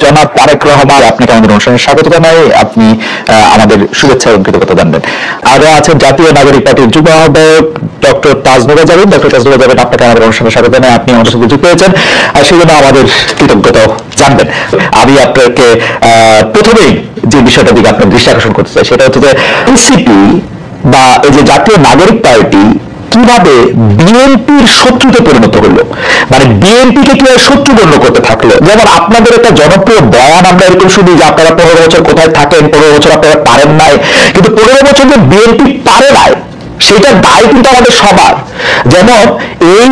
জনাব তারেক রহমান, আপনাকে আমাদের অনুষ্ঠানে স্বাগত জানাই। আপনি আমাদের শুভেচ্ছা এবং কৃতজ্ঞতা জানবেন। আরো আছেন জাতীয় নাগরিক পার্টির যুব আহ্বায়ক ডক্টর তাজনুরা জাবিন। ডক্টর তাজনুরা জাবিন, আপনাকে আমাদের অনুষ্ঠানে স্বাগত জানাই। আপনি আমাদের সাথে যুক্ত হয়েছেন, আর সেই জন্য আমাদের কৃতজ্ঞতা জানবেন। আমি আপনাকে প্রথমেই যে বিষয়টা দিকে আপনার দৃষ্টি আকর্ষণ করতে চাই, সেটা হচ্ছে যে এনসিপি বা এই যে জাতীয় নাগরিক পার্টি কিভাবে বিএনপির শত্রুতে পরিণত হলো, মানে বিএনপিকে কিভাবে শত্রু গণ্য করতে থাকলো। যেমন আপনাদের একটা জনপ্রিয় বয়ান আমরা এরকম শুনি যে আপনারা 15 বছর কোথায় থাকেন, 15 বছর আপনারা পারেন নাই, কিন্তু 15 বছর যে বিএনপি পারে নাই সেটার দায় কিন্তু আমাদের সবার। যেমন এই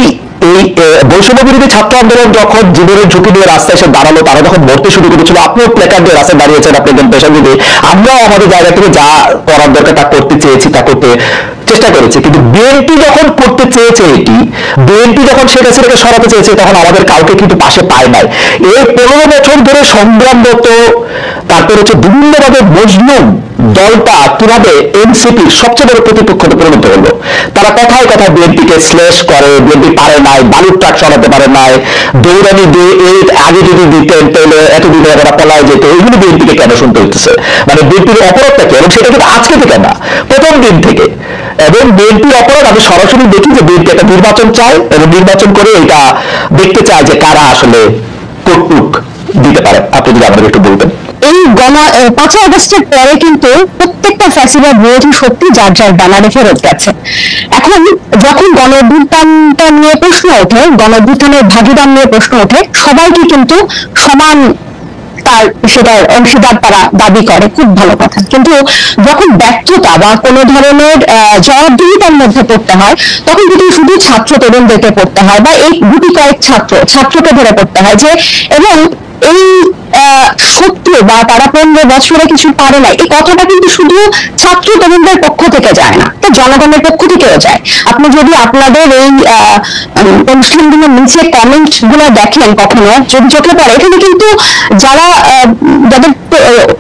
বৈষম্য বিরোধী ছাত্র আন্দোলন যখন জীবনের ঝুঁকি নিয়ে রাস্তায় এসে দাঁড়ালো, তারা যখন মরতে শুরু করেছিল, আপনিও প্ল্যাকার্ড দিয়ে রাস্তায় দাঁড়িয়েছেন, আপনি একজন পেশাজীবী, আমরাও আমাদের জায়গা থেকে যা করার দরকার তা করতে চেয়েছি, তা করতে চেষ্টা করেছে। কিন্তু বিএনপি যখন করতে চেয়েছে, বিএনপি যখন শেখ হাসিনাকে সরাতে চেয়েছে, তখন আমাদের কাউকে কিন্তু পাশে পায় নাই। এই 15 বছর ধরে সংগ্রামরত, তারপর হচ্ছে বিভিন্নভাবে মজলুম দলটা কিভাবে এনসিপির সবচেয়ে বড় প্রতিপক্ষতে পরিণত হলো। তারা কথায় কথায় বিএনপিকে শ্লেষ করে, বিএনপি পারে নাই, বালুর ট্রাক সরাতে পারে নাই, দৌড়ানি দিয়ে এই আগে যদি দিতেন তাহলে এতদিন ওরা পলায় যেত, এইগুলো বিএনপিকে কেন শুনতে হচ্ছে? মানে বিএনপির অপরাধটা কি? এবং সেটা কিন্তু আজকে থেকে না, প্রথম দিন থেকে। এবং বিএনপির অপরাধ আমি সরাসরি দেখি যে বিএনপি একটা নির্বাচন চায় এবং নির্বাচন করে এটা দেখতে চায় যে কারা আসলে কর্তৃক দিতে পারে। আপনি যদি আমাদের একটু বলতেন। এই 5 আগস্টের পরে কিন্তু প্রত্যেকটা ফ্যাসিবাদ বিরোধী শক্তি যার যার ব্যানারে ফেরত গেছে। এখন যখন গণ অভ্যুত্থানটা নিয়ে প্রশ্ন ওঠে, গণ অভ্যুত্থানের ভাগিদার নিয়ে প্রশ্ন ওঠে, সবাইকে কিন্তু সমান তার সেটার অংশীদার তারা দাবি করে, খুব ভালো কথা। কিন্তু যখন ব্যর্থতা বা কোনো ধরনের জবাবদিহিতার মধ্যে পড়তে হয়, তখন কিন্তু শুধু ছাত্র তরুণদেরকে পড়তে হয় বা এই গুটি কয়েক ছাত্রকে ধরে পড়তে হয় যে, এবং এই শত্রু বা তারা 15 বছরে কিছু পারে না, এই কথাটা কিন্তু শুধু ছাত্র তরুণদের পক্ষ থেকে যায় না, তা জনগণের পক্ষ থেকেও যায়। আপনি যদি আপনাদের এই অনুষ্ঠানগুলোর নিচে কমেন্ট গুলো দেখেন, কখনো যদি চোখে পড়ে, এখানে কিন্তু যারা যাদের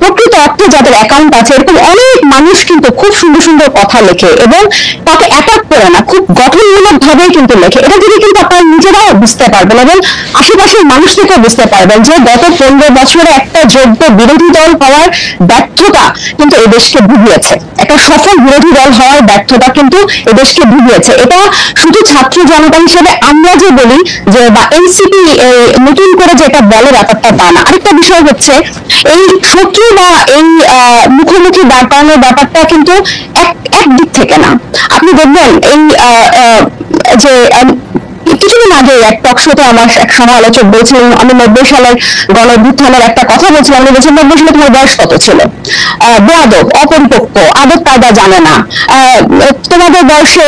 প্রকৃত অর্থে যাদের অ্যাকাউন্ট আছে, এরকম অনেক মানুষ কিন্তু খুব সুন্দর সুন্দর কথা লেখে এবং তাকে অ্যাটাক করে না, খুব গঠনমূলক ভাবে কিন্তু লেখে। এটা যদি কিন্তু আপনারা নিজেরাও বুঝতে পারবেন এবং আশেপাশের মানুষ থেকে বুঝতে পারবেন যে গত 15 বছরে একটা যোগ্য বিরোধী দল হওয়ার ব্যর্থতা কিন্তু এদেশকে ভুগিয়েছে, একটা সফল বিরোধী দল হওয়ার ব্যর্থতা কিন্তু এদেশকে ভুগিয়েছে। এটা শুধু ছাত্র জনতা হিসেবে আমরা যে বলি যে বা এনসিপি নতুন করে যেটা বলে ব্যাপারটা তা না। আরেকটা বিষয় হচ্ছে এই শত্রু বা এই মুখোমুখি দাঁড় করানোর ব্যাপারটা কিন্তু এক দিক থেকে না। আপনি দেখবেন এই যে কিছুদিন আগে এক টক শোতে আমার এক সমালোচক বলছিলেন, আমি 90 সালের গণ অভ্যুত্থানের একটা কথা বলছিলাম, আমি বলছিলাম 90 সালে তোমার বয়স কত ছিল, বেয়াদব, অপরিপক্ক, আদব কায়দা জানে না, তোমাদের বয়সে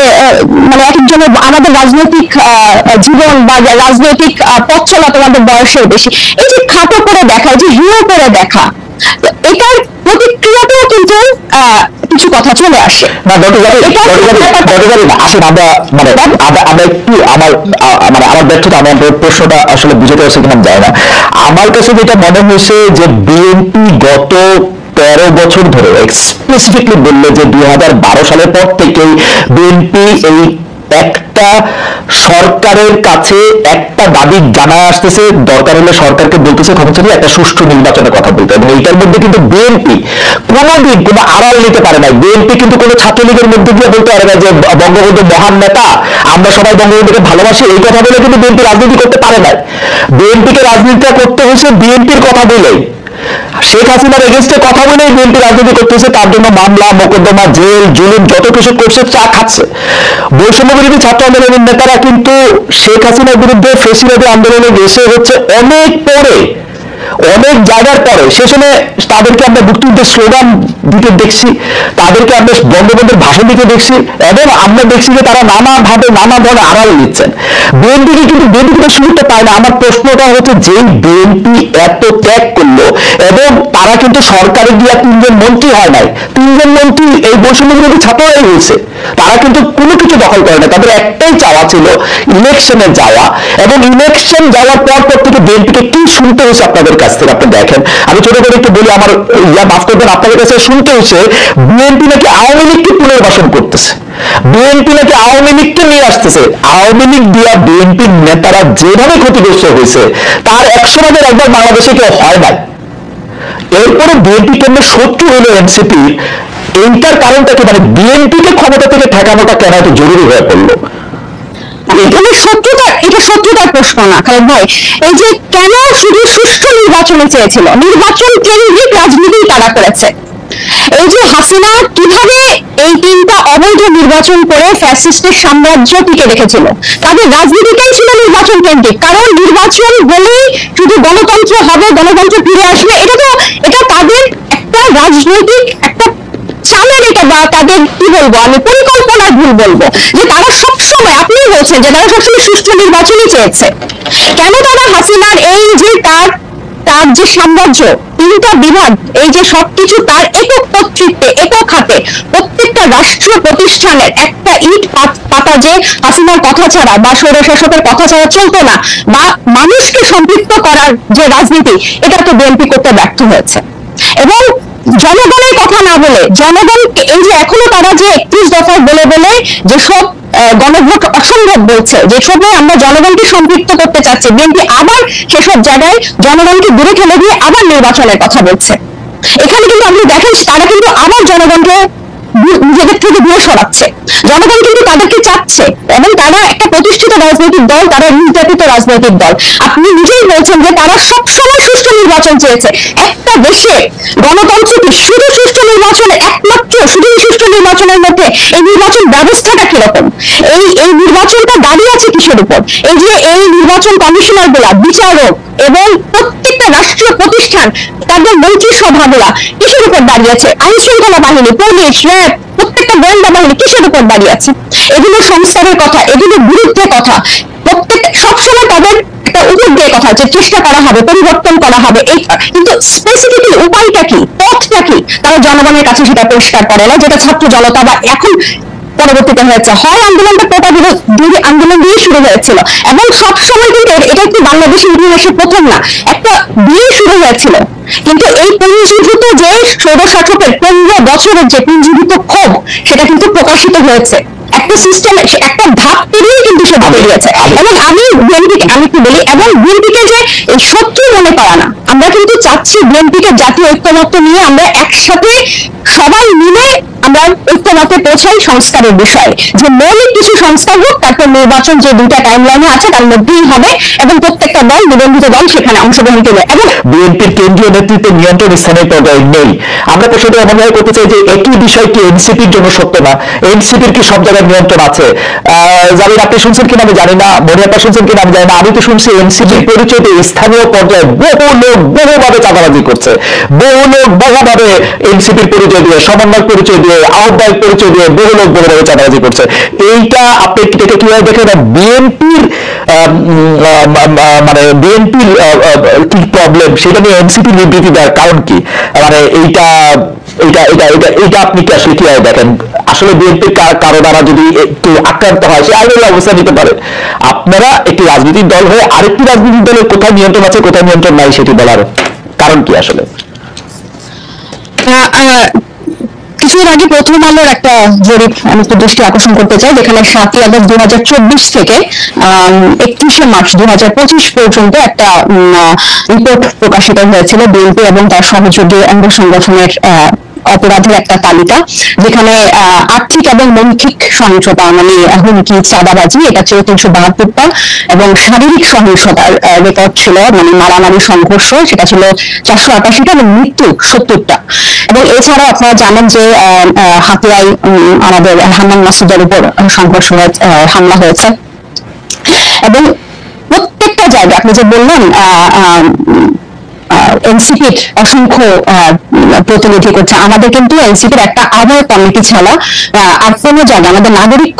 মানে এক একজনের আমাদের রাজনৈতিক জীবন বা রাজনৈতিক পথ চলা তোমাদের বয়সের বেশি। এই যে খাটো করে দেখা, যে হিরো করে দেখা, এটার প্রতিক্রিয়াতেও কিন্তু কিছু কথা চলে আসে। আসেন আমরা আমরা একটু আমার ব্যর্থতা, আমার প্রশ্নটা আসলে বুঝতে পারছি কিনা যায় না। আমার কাছে যেটা মনে হয়েছে যে বিএনপি গত 13 বছর ধরে স্পেসিফিকলি বললে যে 2012 সালের পর থেকেই বিএনপি এই একটা সরকারের কাছে একটা দাবি জানা আসতেছে, দরকার হলে সরকারকে বলতেছে ক্ষমতা নিয়ে একটা সুষ্ঠু নির্বাচনের কথা বলতে। এবং এইটার মধ্যে কিন্তু বিএনপি কোনোদিন কোনো আড়াল নিতে পারে না। বিএনপি কিন্তু কোনো ছাত্রলীগের মধ্যে দিয়ে বলতে পারে না যে বঙ্গবন্ধু মহান নেতা, আমরা সবাই বঙ্গবন্ধুকে ভালোবাসি, এই কথা বলে কিন্তু বিএনপি রাজনীতি করতে পারে না। বিএনপিকে রাজনীতিটা করতে হয়েছে বিএনপির কথা বলেই, শেখ হাসিনার এগেইনস্টে কথা বলেই বিএনপি রাজনীতি করতেছে। তার জন্য মামলা, মোকদ্দমা, জেল, জুলুম যত কিছু করছে, চা খাচ্ছে। বৈষম্য বিরোধী ছাত্র আন্দোলনের নেতারা কিন্তু শেখ হাসিনার বিরুদ্ধে ফেসিবাদী আন্দোলনে গেছে হচ্ছে অনেক পরে, অনেক জায়গার পরে। সেখানে তাদেরকে আমরা মুক্তিযুদ্ধের স্লোগান দিতে দেখছি, তাদেরকে আমরা বঙ্গবন্ধুর ভাষণ দিতে দেখছি, এবং আমরা দেখছি যে তারা নানাভাবে নানা ধরনের আড়াল নিচ্ছেন। বিএনপিকে কিন্তু বিএনপি সুযোগটা পায় না। আমার প্রশ্নটা হচ্ছে, যে বিএনপি এত ত্যাগ করলো এবং তারা কিন্তু সরকারে গিয়ে 3 জন মন্ত্রী হয় নাই, 3 জন মন্ত্রী এই বৈষম্য বিরোধী ছাত্ররাই হয়েছে, তারা কিন্তু কোনো কিছু দখল করে না। তাদের একটাই চাওয়া ছিল ইলেকশনে যাওয়া, এবং ইলেকশন যাওয়ার পর থেকে বিএনপিকে কি শুনতে হয়েছে আপনাদের কাছ থেকে আপনি দেখেন। আমি ছোট করে একটু বলি, আমার মাফ করবেন, আপনাদের কাছে শুনতে হয়েছে বিএনপি নাকি আওয়ামী লীগকে পুনর্বাসন করতেছে। বিএনপি নাকি আওয়ামী লীগকে নিয়ে আসতেছে, আওয়ামী লীগ দিয়া বিএনপির নেতারা যেভাবে ক্ষতিগ্রস্ত হয়েছে তার 100 ভাগের একবার বাংলাদেশে কেউ হয় নাই। এরপরে বিএনপি কেন্দ্রে শত্রু হলো এনসিপি, এইটার কারণটা কি, মানে বিএনপিকে ক্ষমতা থেকে ঠেকানোটা কেন এত জরুরি হয়ে পড়লো? এখানে এটা শত্রুতার প্রশ্ন না খালেদ ভাই। এই যে কেন শুধু সুষ্ঠু নির্বাচনে চেয়েছিল, নির্বাচন কেন্দ্রিক রাজনীতি তারা করেছে। এই যে হাসিনা কিভাবে এই 3টা অবৈধ নির্বাচন করে ফ্যাসিস্টের সাম্রাজ্য টিকে রেখেছিল, তাদের রাজনীতিটাই ছিল নির্বাচন কেন্দ্রিক। কারণ নির্বাচন বলেই শুধু গণতন্ত্র হবে, গণতন্ত্র ফিরে আসবে, এটা তাদের একটা রাজনৈতিক একটা চালের, এটা বা তাদের কি বলবো আমি পরিকল্পনার ভুল বলবো, যে তারা সবসময়, আপনি বলছেন যে তারা সবসময় সুষ্ঠু নির্বাচনই চেয়েছে। কেন তারা হাসিনার এই যে তার যে সাম্রাজ্য, 3টা বিভাগ, এই যে সবকিছু তার একক কর্তৃত্বে, একক হাতে, প্রত্যেকটা রাষ্ট্রীয় প্রতিষ্ঠানের একটা ইট পাতা যে হাসিনার কথা ছাড়া বা স্বৈরশাসকের কথা ছাড়া চলতো না, বা মানুষকে সম্পৃক্ত করার যে রাজনীতি, এটা তো বিএনপি করতে ব্যর্থ হয়েছে। এবং জনগণের কথা না বলে, জনগণ এই যে এখনো তারা যে 31 দফায় বলে বলে যে সব গণভোট অসম্ভব বলছে, যে সবাই আমরা জনগণকে সম্পৃক্ত করতে চাচ্ছি, বিএনপি আবার সেসব জায়গায় জনগণকে দূরে ঠেলে দিয়ে আবার নির্বাচনের কথা বলছে। এখানে কিন্তু আপনি দেখেন তারা কিন্তু আবার জনগণকে নিজেদের থেকে দূরে সরাচ্ছে। জনগণ কিন্তু তাদেরকে চাচ্ছে, এবং তারা একটা প্রতিষ্ঠিত রাজনৈতিক দল, তারা নির্যাতিত রাজনৈতিক দল। আপনি নিজেই বলছেন যে তারা সবসময় সুষ্ঠু নির্বাচন চেয়েছে। একটা দেশে গণতন্ত্র কি শুধু সুষ্ঠু নির্বাচনের একমাত্র, শুধু সুষ্ঠু নির্বাচনের মধ্যে এই নির্বাচন ব্যবস্থাটা কিরকম, এই নির্বাচনটা দাঁড়িয়ে আছে কিসের উপর? এই যে এই নির্বাচন কমিশনার গুলা, বিচারক এবং প্রত্যেকটা রাষ্ট্রীয় প্রতিষ্ঠান, তাদের মন্ত্রিসভা গুলা কিসের উপর দাঁড়িয়ে আছে? আইন শৃঙ্খলা বাহিনী, পুলিশ, র্যাব, প্রত্যেকটা গোয়েন্দা বাহিনী কিসের উপর দাঁড়িয়ে আছে? এগুলো সংস্কারের কথা, এগুলোর বিরুদ্ধে কথা, প্রত্যেক সবসময় তাদের একটা উপর দিয়ে কথা, যে চেষ্টা করা হবে, পরিবর্তন করা হবে। এই কিন্তু স্পেসিফিকলি উপায়টা কি, পথটা কি, তারা জনগণের কাছে সেটা পরিষ্কার করে না, যেটা ছাত্র জনতা বা এখন পরবর্তীতে হয়েছে। হয় আন্দোলনটা কোটা বিরোধী আন্দোলন দিয়ে শুরু হয়েছিল, এবং সবসময় কিন্তু এটা একটু বাংলাদেশের ইতিহাসে প্রথম না, একটা দিয়ে শুরু হয়েছিল। কিন্তু এই পুঞ্জীভূত যে স্বৈরশাসকের 15 বছরের যে পুঞ্জীভূত ক্ষোভ, সেটা কিন্তু প্রকাশিত হয়েছে একটা সিস্টেমে, একটা ধাপ পেরিয়ে কিন্তু সেটা বেরিয়েছে। এবং আমি বিএনপিকে আমি একটু বলি, এবং বিএনপিকে যে এই শত্রু মনে করা না, আমরা কিন্তু চাচ্ছি বিএনপিকে জাতীয় ঐক্যমত্য নিয়ে আমরা একসাথে সবাই মিলে আমরা ঐক্যমতে পৌঁছাই সংস্কারের বিষয়ে, যে মৌলিক কিছু সংস্কার হোক, তারপর নির্বাচন যে 2টা টাইমলাইনে আছে তার মধ্যেই হবে, এবং প্রত্যেকটা দল, নিবন্ধিত দল সেখানে অংশগ্রহণ করবে। এবং বিএনপির কেন্দ্রীয় নেতৃত্বের নিয়ন্ত্রণ স্থানীয় পর্যায়ে নেই। আমরা প্রশ্নটা এমনভাবে করতে চাই যে একই বিষয় কি এনসিপির জন্য সত্য না? এনসিপির কি সব জায়গায় নিয়ন্ত্রণ আছে? জানেন, আপনি শুনছেন কিনা আমি জানি না, মনিয়াপা শুনছেন কিনা আমি জানি না, আমি তো শুনছি এনসিপির পরিচয় স্থানীয় পর্যায়ে বহু লোক বহুভাবে চাঁদাবাজি করছে, বহু লোক বহুভাবে এনসিপির পরিচয় দিয়ে, সমন্বয় পরিচয় দিয়ে, আহ্বায়ক পরিচয় দিয়ে বহু লোক বহুভাবে চাঁদাবাজি করছে। এইটা আপনি এটা কিভাবে দেখেন? বিএনপির মানে বিএনপির কি প্রবলেম, সেটা নিয়ে এনসিপি নিবৃত্তি দেওয়ার কারণ কি? মানে এইটা এইটা এটা এটা এটা আপনি কি আসলে কিভাবে দেখেন? আসলে বিএনপির কারো দ্বারা যদি একটু আক্রান্ত হয়, সে আইনের অবস্থা নিতে পারে। আপনারা একটি রাজনৈতিক দল হয়ে আরেকটি রাজনৈতিক দলের কোথায় নিয়ন্ত্রণ আছে, কোথায় নিয়ন্ত্রণ নাই, সেটি বলার কারণ কি আসলে? কিছুদিন আগে প্রথম আলোর একটা জরিপ আমি একটু দৃষ্টি আকর্ষণ করতে চাই, যেখানে 7ই আগস্ট 2024 থেকে 31শে মার্চ 2025 পর্যন্ত একটা রিপোর্ট প্রকাশিত হয়েছিল বিএনপি এবং তার সহযোগী অঙ্গ সংগঠনের অপরাধের একটা তালিকা, যেখানে আর্থিক এবং মৌখিক সহিংসতা মানে হুমকি, চাঁদাবাজি, এটা ছিল 372টা, এবং শারীরিক সহিংসতার রেকর্ড ছিল, মানে মারামারি, সংঘর্ষ, সেটা ছিল 488টা, এবং মৃত্যু 70টা। এবং এছাড়াও আপনারা জানেন যে হাতিয়ায় আমাদের হান্নান মাসুদের উপর সংঘর্ষ হামলা হয়েছে, এবং প্রত্যেকটা জায়গায় আপনি যে বললেন এনসিপির অসংখ্য প্রতিনিধি করছে, আমাদের কিন্তু এনসিপির একটা আহ্বায়ক কমিটি ছাড়া আর কোনো জায়গায়, আমাদের নাগরিক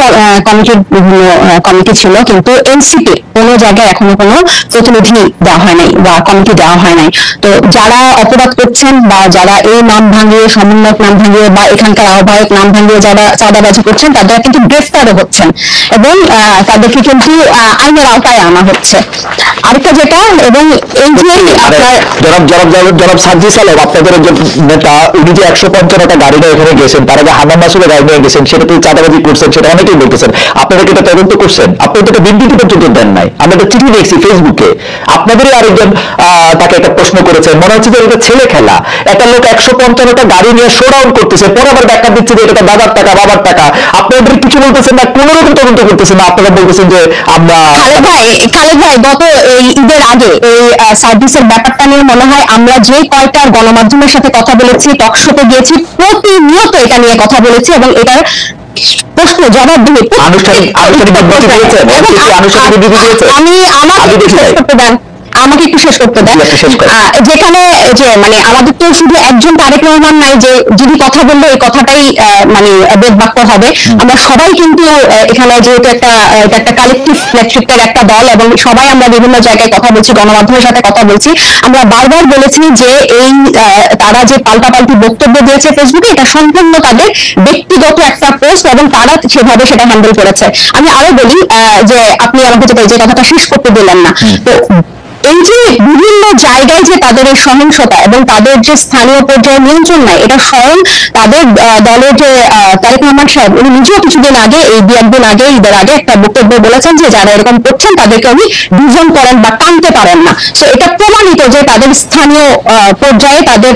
কমিটির বিভিন্ন কমিটি ছিল, কিন্তু এনসিপির কোনো জায়গায় এখনো কোনো প্রতিনিধি দেওয়া হয় নাই বা কমিটি দেওয়া হয় নাই। তো যারা অপরাধ করছেন বা যারা এই নাম ভাঙিয়ে, সমন্বয়ক নাম ভাঙিয়ে বা এখানকার আহ্বায়ক নাম ভাঙিয়ে যারা চাঁদাবাজি করছেন, তারা কিন্তু গ্রেফতারও হচ্ছেন, এবং তাদেরকে কিন্তু আইনের আওতায় আনা হচ্ছে। আরেকটা যেটা, এবং এই যে আপনার জনাব জনাব সাজ্জিদ আলম আপনাদের একজন নেতা, উনি যে 155টা গাড়ি নিয়ে এখানে গেছেন, তারা যে হান্নান মাসুদের গাড়ি নিয়ে গেছেন, সেটা তো চাঁদাবাজি করছেন, সেটা অনেকেই বলতেছেন। আপনারা কি এটা তদন্ত করছেন? আপনারা তো এটা বিবৃতি পর্যন্ত দেন নাই, আমরা একটা চিঠি দেখছি ফেসবুকে। আপনাদেরই আরেকজন তাকে একটা প্রশ্ন করেছেন, মনে হচ্ছে যে এটা ছেলে খেলা। একটা লোক 155টা গাড়ি নিয়ে শোডাউন করতেছে, পরে আবার ব্যাখ্যা দিচ্ছে যে এটা দাদার টাকা, বাবার টাকা। আপনাদের কিছু বলতেছেন না, কোন রকম তদন্ত করতেছেন না, আপনারা বলতেছেন যে আমরা। খালেদ ভাই গত এই ঈদের আগে এই সার্ভিসের ব্যাপারটা নিয়ে মনে হয় আমরা যে কয়টা গণমাধ্যমের সাথে কথা বলেছি, টকশোতে গিয়েছি, প্রতিনিয়ত এটা নিয়ে কথা বলেছি এবং এটার প্রশ্ন জবাব দিয়ে আমাকে একটু শেষ করতে দেন। যেখানে যে মানে আমাদের তো শুধু একজন তারেক রহমান নাই যে যদি কথা বললে এই কথাটাই মানে বেদবাক্য হবে। আমরা সবাই কিন্তু এখানে যেহেতু একটা কালেকটিভ নেতৃত্বের একটা দল এবং সবাই আমরা বিভিন্ন জায়গায় কথা বলছি, গণমাধ্যমের সাথে কথা বলছি। আমরা বারবার বলেছি যে এই তারা যে পাল্টাপাল্টি বক্তব্য দিয়েছে ফেসবুকে, এটা সম্পূর্ণ তাদের ব্যক্তিগত একটা পোস্ট এবং তারা সেভাবে সেটা হ্যান্ডেল করেছে। আমি আরো বলি যে আপনি আমাকে যে কথাটা শেষ করতে দিলেন না, তো এই যে বিভিন্ন জায়গায় যে তাদের এই সহিংসতা এবং তাদের যে স্থানীয় পর্যায়ে নিয়ন্ত্রণ নাই, এটা স্বয়ং তাদের দলের যে তারেক রহমান সাহেব, উনি নিজেও কিছুদিন আগে, এই 2-1 দিন আগে, ঈদের আগে একটা বক্তব্য বলেছেন যে যারা এরকম করছেন তাদেরকে উনি ডিভিশন করেন বা টানতে পারেন না। তো এটা প্রমাণিত যে তাদের স্থানীয় পর্যায়ে তাদের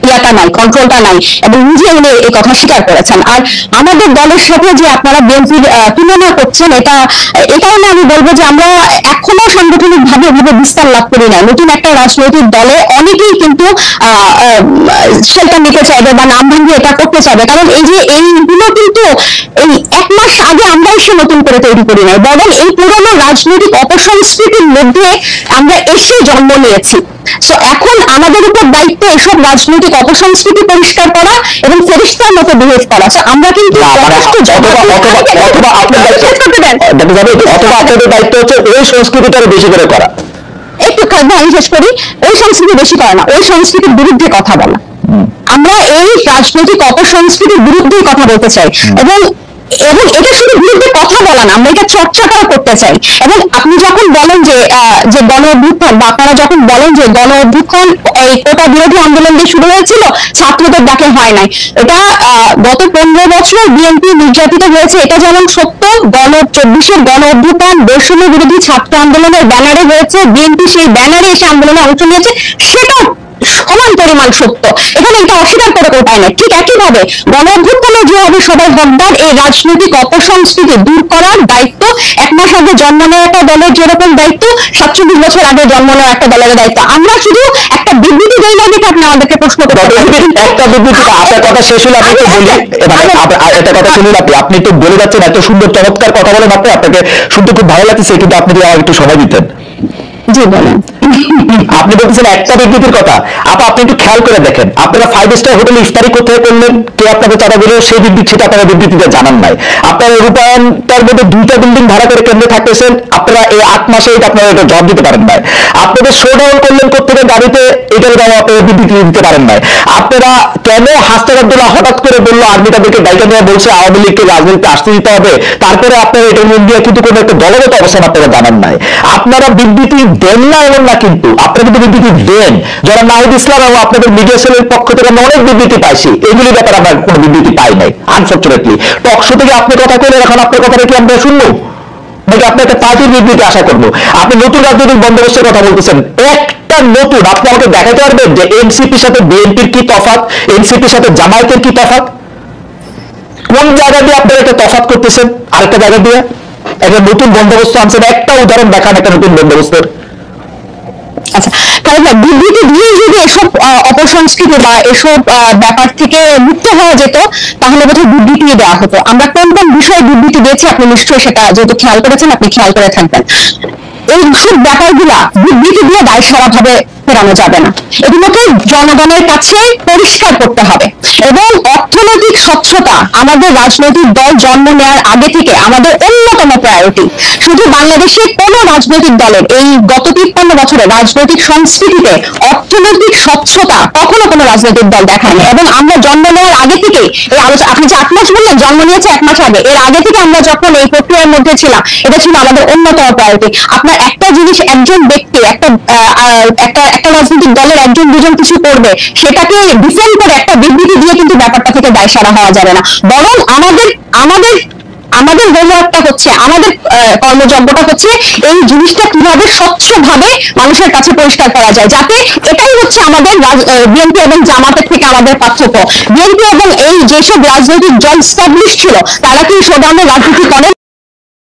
ইয়াটা নাই, কন্ট্রোলটা নাই, এবং নিজে উনি এই কথা স্বীকার করেছেন। আর আমাদের দলের সাথে যে আপনারা বিএনপির তুলনা করছেন, এটাও না, আমি বলবো যে আমরা এখনো সাংগঠনিক ভাবে এভাবে বিস্তার লাভ করি না। নতুন একটা রাজনৈতিক দলে অনেকেই কিন্তু সেটা নিতে চাইবে বা নাম ভাঙিয়ে এটা করতে চাইবে, কারণ এই যে এইগুলো কিন্তু এই 1 মাস আগে আমরা এসে নতুন করে তৈরি করি নাই, বরং এই পুরনো রাজনৈতিক অপসংস্কৃতির মধ্যে আমরা এসে জন্ম নিয়েছি। তো এখন আমাদের উপর দায়িত্ব এসব রাজনৈতিক অপসংস্কৃতি পরিষ্কার করা এবং ফেরেশতার মতো বিহেভ করা। আমরা কিন্তু আপনাদের দায়িত্ব হচ্ছে ওই সংস্কৃতিটা বেশি করে করা। একটু আমি শেষ করি, ওই সংস্কৃতি বেশি করে না, ওই সংস্কৃতির বিরুদ্ধে কথা বলা। আমরা এই রাজনৈতিক অপসংস্কৃতির বিরুদ্ধে কথা বলতে চাই এবং এটা শুধু বিরুদ্ধে কথা বলা না, আমরা এটা চর্চাটাও করতে চাই। এবং আপনি যখন বলেন যে গণ অভ্যুত্থান, বা আপনারা যখন বলেন যে গণ অভ্যুত্থান এই কোটা বিরোধী আন্দোলন দিয়ে শুরু হয়েছিল, ছাত্রদের ডাকে হয় নাই, এটা গত 15 বছর বিএনপি নির্যাতিত হয়েছে, এটা যেমন সত্য। 24-এর গণ অভ্যুত্থান বৈষম্য বিরোধী ছাত্র আন্দোলনের ব্যানারে হয়েছে, বিএনপি সেই ব্যানারে এসে আন্দোলনে অংশ নিয়েছে, সেটা সমান পরিমাণ সত্য। এখানে এটা অস্বীকার করে কোনো উপায় নেই। ঠিক একইভাবে গণ অভ্যুত্থানে যেভাবে সবাই হকদার, এই রাজনৈতিক অপসংস্কৃতি দূর করার দায়িত্ব 1 মাস আগে জন্ম নেওয়া একটা দলের যেরকম দায়িত্ব, 47 বছর আগে জন্ম নেওয়া একটা দলের দায়িত্ব। আমরা শুধু একটা বিবৃতি দেই না, যেটা আপনি আমাদেরকে প্রশ্ন করতে একটা বিবৃতি। আপনার কথা শেষ হলে আমি একটু বলি, একটা কথা শুনুন। আপনি একটু বলে যাচ্ছেন, এত সুন্দর চমৎকার কথা বলেন, আপনাকে শুনতে খুব ভালো লাগছে, কিন্তু আপনি যদি আমার একটু সময় দিতেন। জি বলেন। আপনি বলতেছেন একটা বিবৃতির কথা, আপনি একটু খেয়াল করে দেখেন, আপনারা 5 স্টার হোটেলে ইফতারি কোথায় করলেন, কে আপনাকে চাঁদা দিল, সেই বিবৃতিটা আপনারা বিবৃতিতে জানান নাই। আপনারা রূপায়ণটার মধ্যে 2টা বিল্ডিং ভাড়া করে কেন্দ্রে থাকতেছেন, আপনারা এই 8 মাসে আপনারা এটা জবাব দিতে পারেন নাই। আপনাদের শোডাউন করলেন কোথেকে গাড়িতে, এটার জবাব আপনারা বিবৃতি দিতে পারেন নাই। আপনারা কেন হাসনাত আব্দুল্লাহ হঠাৎ করে বললো আর্মি তাদেরকে ডাইকা নিয়ে বলছে আওয়ামী লীগকে রাজনীতিতে আসতে দিতে হবে, তারপরে আপনারা এটার মধ্যে কিন্তু কোনো একটা দলগত অবস্থান আপনারা জানান নাই। আপনারা বিবৃতি দেন না এমন না, কিন্তু আপনারা কিন্তু বিবৃতি দেন। যারা নাহিদ ইসলাম এবং আপনাদের মিডিয়া সেলের পক্ষ থেকে আমরা অনেক বিবৃতি পাইছি, এগুলি ব্যাপারে আমরা কোনো বিবৃতি পাই নাই আনফর্চুনেটলি। টকশো থেকে আপনি কথা কইলেন, এখন আপনার কথাটা কি আমরা শুনবো নাকি আপনি একটা পার্টির বিবৃতি আশা করবো? আপনি নতুন রাজনৈতিক বন্দোবস্তের কথা বলতেছেন, একটা নতুন, আপনি আমাকে দেখাতে পারবেন যে এনসিপির সাথে বিএনপির কি তফাৎ, এনসিপির সাথে জামায়াতের কি তফাৎ? কোন জায়গা দিয়ে আপনারা একটা তফাৎ করতেছেন আরেকটা জায়গা দিয়ে? একটা নতুন বন্দোবস্ত আনছেন, একটা উদাহরণ দেখান একটা নতুন বন্দোবস্তের। আচ্ছা, তাহলে বিবৃতি দিয়ে যদি এসব অপসংস্কৃতি বা এসব ব্যাপার থেকে মুক্ত হওয়া যেত, তাহলে বোধহয় বিবৃতি দেওয়া হতো। আমরা কোন কোন বিষয়ে বিবৃতি দিয়েছি আপনি নিশ্চয়ই সেটা যেহেতু খেয়াল করেছেন, আপনি খেয়াল করে থাকবেন। এইসব ব্যাপারগুলা বিবৃতি দিয়ে দায়সারা ভাবে ফেরানো যাবে না, এগুলোকে জনগণের কাছে পরিষ্কার করতে হবে। এবং অর্থনৈতিক স্বচ্ছতা আমাদের রাজনৈতিক দল জন্ম নেওয়ার আগে থেকে আমাদের অন্যতম প্রায়োরিটি। শুধু বাংলাদেশে কোনো রাজনৈতিক দলের এই গত 53 বছরের রাজনৈতিক সংস্কৃতিতে অর্থনৈতিক স্বচ্ছতা কখনো কোনো রাজনৈতিক দল দেখায়নি। এবং আমরা জন্ম নেওয়ার আগে থেকে এই আলোচনা, আপনি যে 8 মাস বললেন, জন্ম নিয়েছে 1 মাস আগে, এর আগে থেকে আমরা যখন এই প্রক্রিয়ার মধ্যে ছিলাম, এটা ছিল আমাদের অন্যতম প্রায়োরিটি। আপনার একটা জিনিস, একজন ব্যক্তি একটা একটা রাজনৈতিক দলের একজন দুজন কিছু করবে সেটাকে ডিফেন্ড করে একটা বিবৃতি দিয়ে কিন্তু ব্যাপারটা থেকে দায় সারা হওয়া যাবে না, বরং আমাদের আমাদের আমাদের হোমওয়ার্কটা হচ্ছে, আমাদের কর্মযজ্ঞটা হচ্ছে এই জিনিসটা কিভাবে স্বচ্ছভাবে মানুষের কাছে পরিষ্কার করা যায়, যাতে এটাই হচ্ছে আমাদের বিএনপি এবং জামাতের থেকে আমাদের পার্থক্য। বিএনপি এবং এই যেসব রাজনৈতিক দল স্টাবলিশ ছিল তারা কি সৌদানের রাজনীতি করে